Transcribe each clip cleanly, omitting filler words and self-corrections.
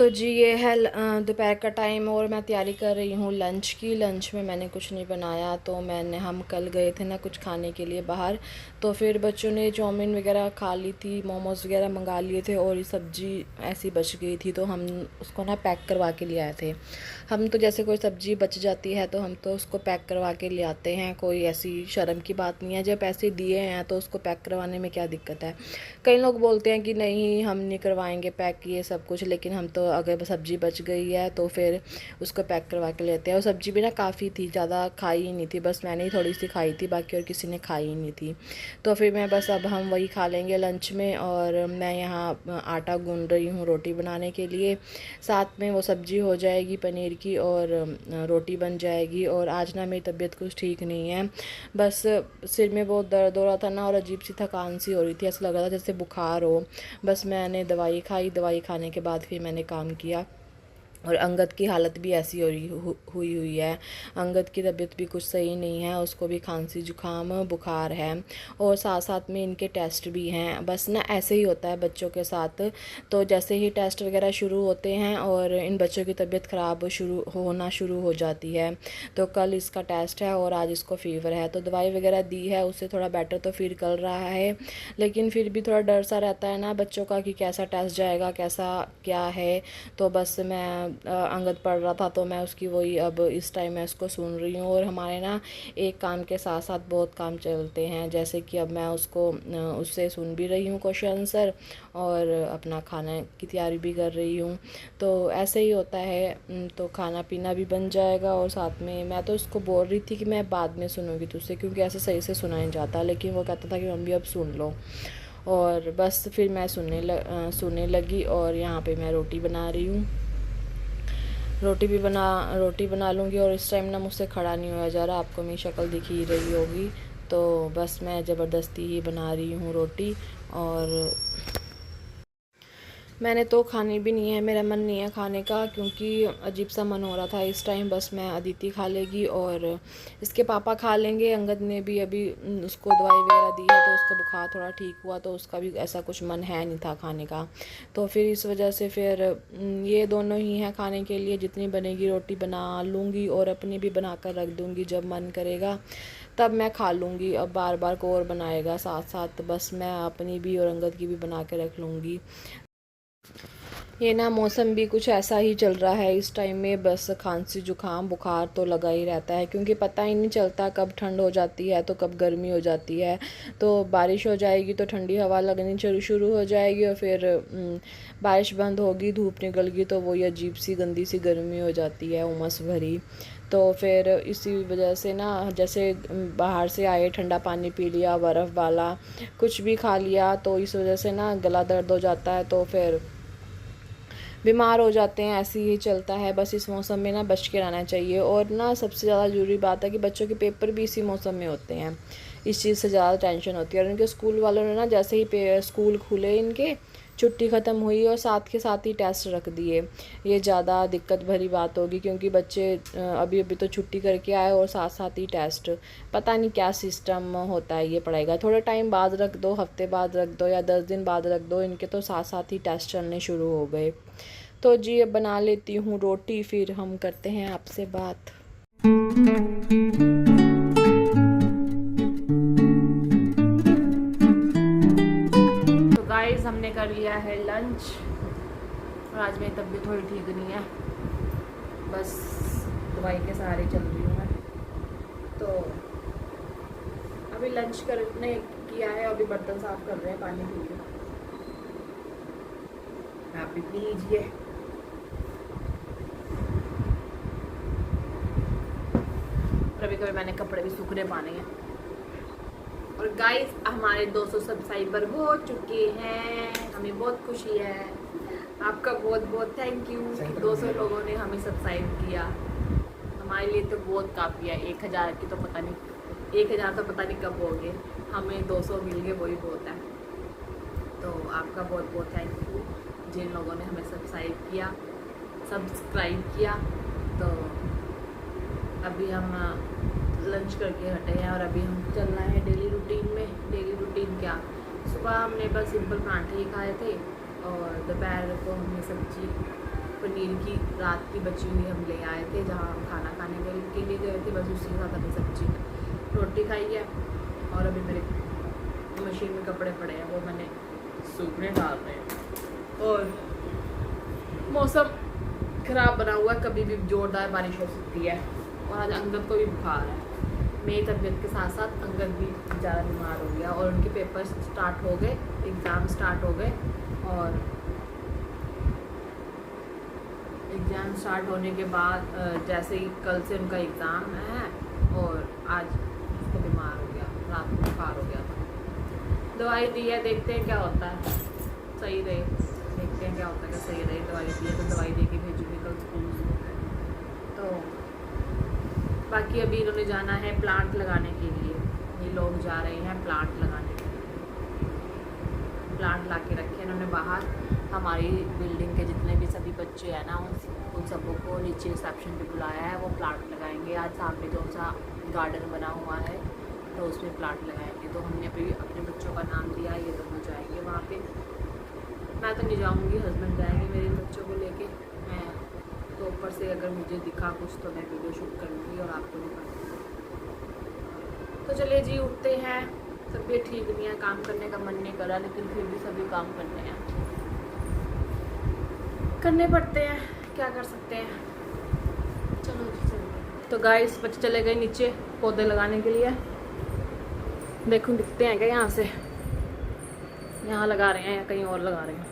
तो जी ये है दोपहर का टाइम और मैं तैयारी कर रही हूँ लंच की। लंच में मैंने कुछ नहीं बनाया, तो हम कल गए थे ना कुछ खाने के लिए बाहर, तो फिर बच्चों ने चाउमीन वगैरह खा ली थी, मोमोज़ वगैरह मंगा लिए थे और ये सब्ज़ी ऐसी बच गई थी, तो हम उसको ना पैक करवा के ले आए थे। हम तो जैसे कोई सब्ज़ी बच जाती है तो हम तो उसको पैक करवा के ले आते हैं, कोई ऐसी शर्म की बात नहीं है। जब पैसे दिए हैं तो उसको पैक करवाने में क्या दिक्कत है। कई लोग बोलते हैं कि नहीं हम नहीं करवाएंगे पैक ये सब कुछ, लेकिन हम तो अगर सब्ज़ी बच गई है तो फिर उसको पैक करवा के लेते हैं। और सब्ज़ी भी ना काफ़ी थी, ज़्यादा खाई ही नहीं थी, बस मैंने ही थोड़ी सी खाई थी, बाकी और किसी ने खाई ही नहीं थी। तो फिर मैं बस अब हम वही खा लेंगे लंच में। और मैं यहाँ आटा गूंद रही हूँ रोटी बनाने के लिए, साथ में वो सब्ज़ी हो जाएगी पनीर की और रोटी बन जाएगी। और आज ना मेरी तबीयत कुछ ठीक नहीं है, बस सिर में बहुत दर्द हो रहा था ना और अजीब सी थकान सी हो रही थी, ऐसा लग रहा था जैसे बुखार हो। बस मैंने दवाई खाई, दवाई खाने के बाद फिर मैंने काम किया। और अंगद की हालत भी ऐसी हुई है। अंगद की तबीयत भी कुछ सही नहीं है, उसको भी खांसी जुकाम बुखार है और साथ साथ में इनके टेस्ट भी हैं। बस ना ऐसे ही होता है बच्चों के साथ, तो जैसे ही टेस्ट वगैरह शुरू होते हैं और इन बच्चों की तबीयत ख़राब शुरू हो जाती है। तो कल इसका टेस्ट है और आज इसको फ़ीवर है, तो दवाई वगैरह दी है, उससे थोड़ा बेटर तो फील कर रहा है, लेकिन फिर भी थोड़ा डर सा रहता है ना बच्चों का कि कैसा टेस्ट जाएगा, कैसा क्या है। तो बस मैं अंगद पढ़ रहा था तो मैं उसकी वही अब इस टाइम मैं उसको सुन रही हूँ। और हमारे ना एक काम के साथ साथ बहुत काम चलते हैं, जैसे कि अब मैं उसको उससे सुन भी रही हूँ क्वेश्चन आंसर और अपना खाना की तैयारी भी कर रही हूँ। तो ऐसे ही होता है। तो खाना पीना भी बन जाएगा और साथ में मैं तो उसको बोल रही थी कि मैं बाद में सुनूंगी तुझसे, क्योंकि ऐसे सही से सुना नहीं जाता, लेकिन वो कहता था कि मम्मी अब सुन लो। और बस फिर मैं सुनने लगी और यहाँ पे मैं रोटी बना रही हूँ। रोटी बना लूँगी और इस टाइम ना मुझसे खड़ा नहीं हुआ जा रहा, आपको मेरी शक्ल दिख ही रही होगी। तो बस मैं ज़बरदस्ती ही बना रही हूँ रोटी। और मैंने तो खानी भी नहीं है, मेरा मन नहीं है खाने का, क्योंकि अजीब सा मन हो रहा था इस टाइम। बस मैं अदिति खा लेगी और इसके पापा खा लेंगे। अंगद ने भी अभी उसको दवाई वगैरह दी है तो उसका बुखार थोड़ा ठीक हुआ, तो उसका भी ऐसा कुछ मन है नहीं था खाने का। तो फिर इस वजह से फिर ये दोनों ही हैं खाने के लिए। जितनी बनेगी रोटी बना लूँगी और अपनी भी बना कर रख दूँगी, जब मन करेगा तब मैं खा लूँगी। अब बार बार को और बनाएगा साथ साथ, बस मैं अपनी भी और अंगद की भी बना के रख लूँगी। ये ना मौसम भी कुछ ऐसा ही चल रहा है इस टाइम में, बस खांसी जुकाम बुखार तो लगा ही रहता है, क्योंकि पता ही नहीं चलता कब ठंड हो जाती है तो कब गर्मी हो जाती है। तो बारिश हो जाएगी तो ठंडी हवा लगनी शुरू हो जाएगी और फिर बारिश बंद होगी, धूप निकल गई तो वही अजीब सी गंदी सी गर्मी हो जाती है, उमस भरी। तो फिर इसी वजह से ना जैसे बाहर से आए ठंडा पानी पी लिया, बर्फ़ वाला कुछ भी खा लिया, तो इस वजह से ना गला दर्द हो जाता है, तो फिर बीमार हो जाते हैं। ऐसे ही चलता है, बस इस मौसम में ना बच के रहना चाहिए। और ना सबसे ज़्यादा ज़रूरी बात है कि बच्चों के पेपर भी इसी मौसम में होते हैं, इस चीज़ से ज़्यादा टेंशन होती है। और इनके स्कूल वालों ने ना जैसे ही स्कूल खुले इनके छुट्टी ख़त्म हुई और साथ के साथ ही टेस्ट रख दिए। ये ज़्यादा दिक्कत भरी बात होगी, क्योंकि बच्चे अभी अभी तो छुट्टी करके आए और साथ साथ ही टेस्ट। पता नहीं क्या सिस्टम होता है ये पढ़ाई का, थोड़ा टाइम बाद रख दो, हफ्ते बाद रख दो या 10 दिन बाद रख दो, इनके तो साथ साथ ही टेस्ट चलने शुरू हो गए। तो जी अब बना लेती हूँ रोटी, फिर हम करते हैं आपसे बात। तो गाइस हमने कर लिया है लंच और आज मेरी तबीयत थोड़ी ठीक नहीं है, बस दवाई के सहारे चल रही हूँ मैं। तो अभी लंच करने किया है, अभी बर्तन साफ कर रहे हैं पानी पी के। आप भी पी लीजिए। कभी कभी मैंने कपड़े भी सूखने पाने हैं। और गाइस हमारे 200 सब्सक्राइबर हो चुके हैं, हमें बहुत खुशी है। आपका बहुत बहुत थैंक यू कि 200 लोगों ने हमें सब्सक्राइब किया। हमारे लिए तो बहुत काफ़ी है, 1000 की तो पता नहीं, 1000 तो पता नहीं कब हो गए, हमें 200 मिल गए वही बहुत है। तो आपका बहुत बहुत थैंक यू जिन लोगों ने हमें सब्सक्राइब किया। तो अभी हम लंच करके हटे हैं और अभी हम चलना है डेली रूटीन में। डेली रूटीन क्या, सुबह हमने बस सिंपल पराठे ही खाए थे और दोपहर को हमने सब्जी पनीर की रात की बची हुई हम ले आए थे, जहाँ हम खाना खाने के लिए गए थे। बस उसी के साथ अभी सब्जी रोटी खाई है। और अभी मेरे मशीन में कपड़े पड़े हैं, वो मैंने सूखने डाल रहे हैं। और मौसम ख़राब बना हुआ है, कभी भी ज़ोरदार बारिश हो सकती है। और आज अंगद को भी बुखार है। मेरी तबीयत के साथ साथ अंगद भी ज़्यादा बीमार हो गया। और उनके पेपर स्टार्ट हो गए, एग्ज़ाम स्टार्ट हो गए। और एग्ज़ाम स्टार्ट होने के बाद जैसे ही कल से उनका एग्ज़ाम है, और आज उसको बीमार हो गया, रात को बुखार हो गया था। दवाई दी है, देखते हैं क्या होता है, सही रहे, देखते हैं क्या होता है, सही रहे। दवाई दी है तो दवाई दे के भेजूँगी कल स्कूल। तो बाकी अभी इन्होंने जाना है प्लांट लगाने के लिए। ये लोग जा रहे हैं प्लांट लगाने के लिए। प्लांट ला के रखे इन्होंने बाहर। हमारी बिल्डिंग के जितने भी सभी बच्चे हैं ना, उन सबों को नीचे रिसेप्शन पे बुलाया है। वो प्लांट लगाएंगे। आज सामने जो सा गार्डन बना हुआ है तो उसमें प्लांट लगाएंगे। तो हमने अभी अपने बच्चों का नाम दिया, ये दोनों जाएंगे वहाँ पे। मैं तो नहीं जाऊँगी, हस्बैंड जाएंगे मेरे बच्चों को लेके। मैं तो ऊपर से अगर मुझे दिखा कुछ तो मैं वीडियो शूट करूँगी और आपको दिखाऊँगी। तो चलिए जी, उठते हैं। तबीयत ठीक नहीं है, काम करने का मन नहीं कर रहा, लेकिन फिर भी सभी काम करने पड़ते हैं, क्या कर सकते हैं। चलो जी चलते। तो गाइस बच्चे चले गए नीचे पौधे लगाने के लिए। देखो दिखते हैं क्या यहाँ से, यहाँ लगा रहे हैं या कहीं और लगा रहे हैं।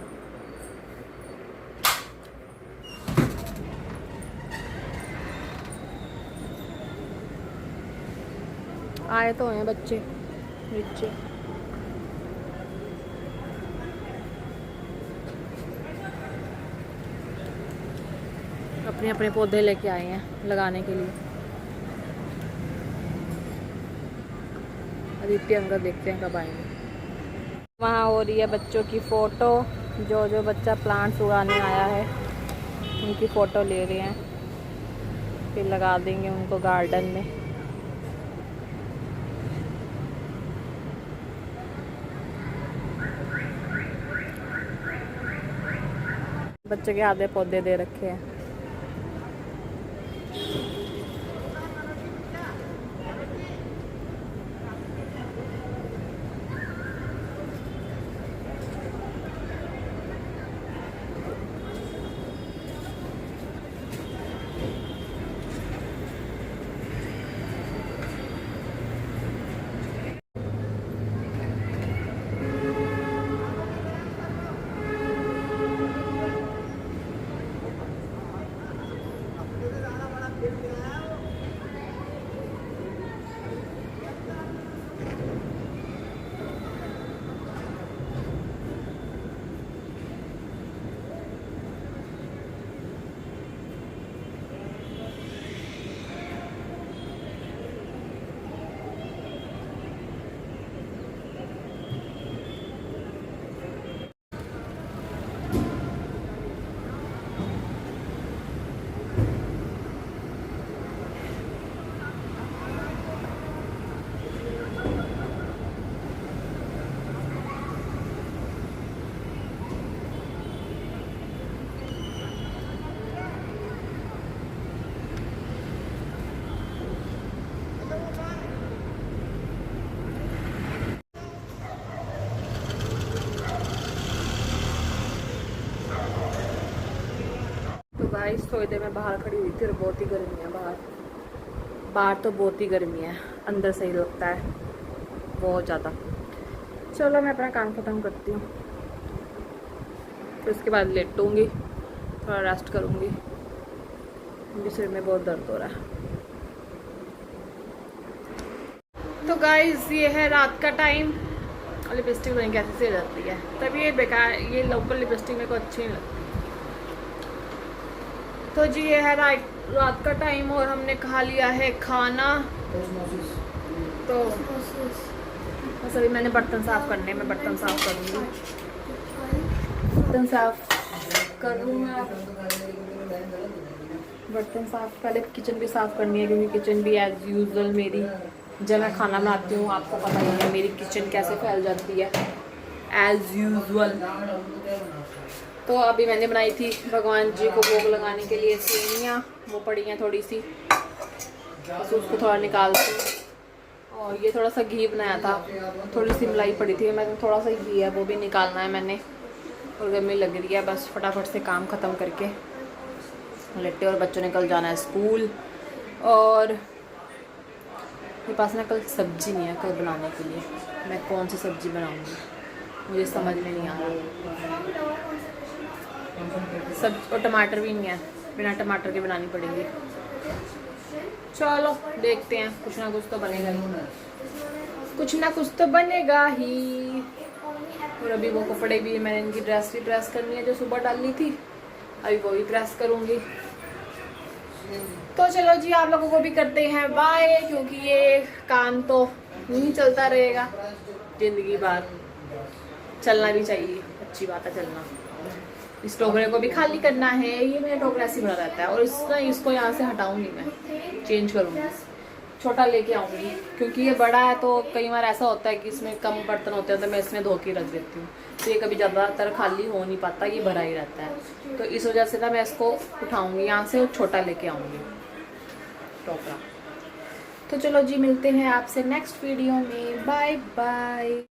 आए तो हैं बच्चे नीचे। अपने अपने पौधे लेके आए हैं लगाने के लिए। आदित्य अंकल देखते हैं कब आएंगे। वहाँ हो रही है बच्चों की फ़ोटो। जो जो बच्चा प्लांट्स उगाने आया है उनकी फ़ोटो ले रहे हैं, फिर लगा देंगे उनको गार्डन में। बच्चे के आधे पौधे दे रखे हैं। गाइस थोड़ी देर में बाहर खड़ी हुई थी और बहुत ही गर्मी है बाहर तो बहुत ही गर्मी है, अंदर सही लगता है बहुत ज़्यादा। चलो मैं अपना काम ख़त्म करती हूँ, फिर उसके बाद लेटूँगी, थोड़ा रेस्ट करूँगी, मुझे सिर में बहुत दर्द हो रहा है। तो गाइस ये है रात का टाइम और लिपस्टिक नहीं कैसे से जाती है, तभी ये बेकार, ये लोकल लिपस्टिक मेरे को अच्छी नहीं लगती। तो जी ये है रात का टाइम और हमने खा लिया है खाना। तो बस अभी मैंने बर्तन साफ़ करने, मैं बर्तन साफ़ करूँगी, बर्तन साफ़ करूँगा, बर्तन साफ़, पहले किचन भी साफ़ करनी है क्योंकि किचन भी एज़ यूजुअल मेरी जब मैं खाना बनाती हूँ आपको पता ही है मेरी किचन कैसे फैल जाती है। As usual. तो अभी मैंने बनाई थी भगवान जी को भोग लगाने के लिए सेवियाँ, वो पड़ी हैं थोड़ी सी, बस उसको थोड़ा निकालती हूँ। और ये थोड़ा सा घी बनाया था, थोड़ी सी मलाई पड़ी थी, मैं थोड़ा सा घी है वो भी निकालना है मैंने। और गर्मी लग रही है, बस फटाफट से काम ख़त्म करके लेटे। और बच्चों ने कल जाना है स्कूल, और मेरे पास ना कल सब्ज़ी नहीं है कल बनाने के लिए। मैं कौन सी सब्ज़ी बनाऊँगी मुझे समझ में नहीं आ रहा। सब और टमाटर भी नहीं है, बिना टमाटर के बनानी पड़ेगी। चलो देखते हैं, कुछ ना कुछ तो बनेगा ही, कुछ ना कुछ तो बनेगा ही। और अभी वो कपड़े भी, मैंने इनकी ड्रेस भी प्रेस करनी है जो सुबह डालनी थी, अभी वो भी प्रेस करूँगी। तो चलो जी, आप लोगों को भी करते हैं बाय, क्योंकि ये काम तो नहीं चलता रहेगा ज़िंदगी भर, चलना भी चाहिए, अच्छी बात है चलना। इस टोकरे को भी खाली करना है, ये मेरा टोकरा ऐसे भरा रहता है। और इसको यहाँ से हटाऊंगी, मैं चेंज करूँगी, छोटा लेके आऊँगी, क्योंकि ये बड़ा है तो कई बार ऐसा होता है कि इसमें कम बर्तन होते हैं तो मैं इसमें धो के रख देती हूँ, तो ये कभी ज़्यादातर खाली हो नहीं पाता, ये भरा ही रहता है। तो इस वजह से ना मैं इसको उठाऊँगी यहाँ से और छोटा लेके आऊँगी टोकरा। तो चलो जी, मिलते हैं आपसे नेक्स्ट वीडियो में, बाय बाय।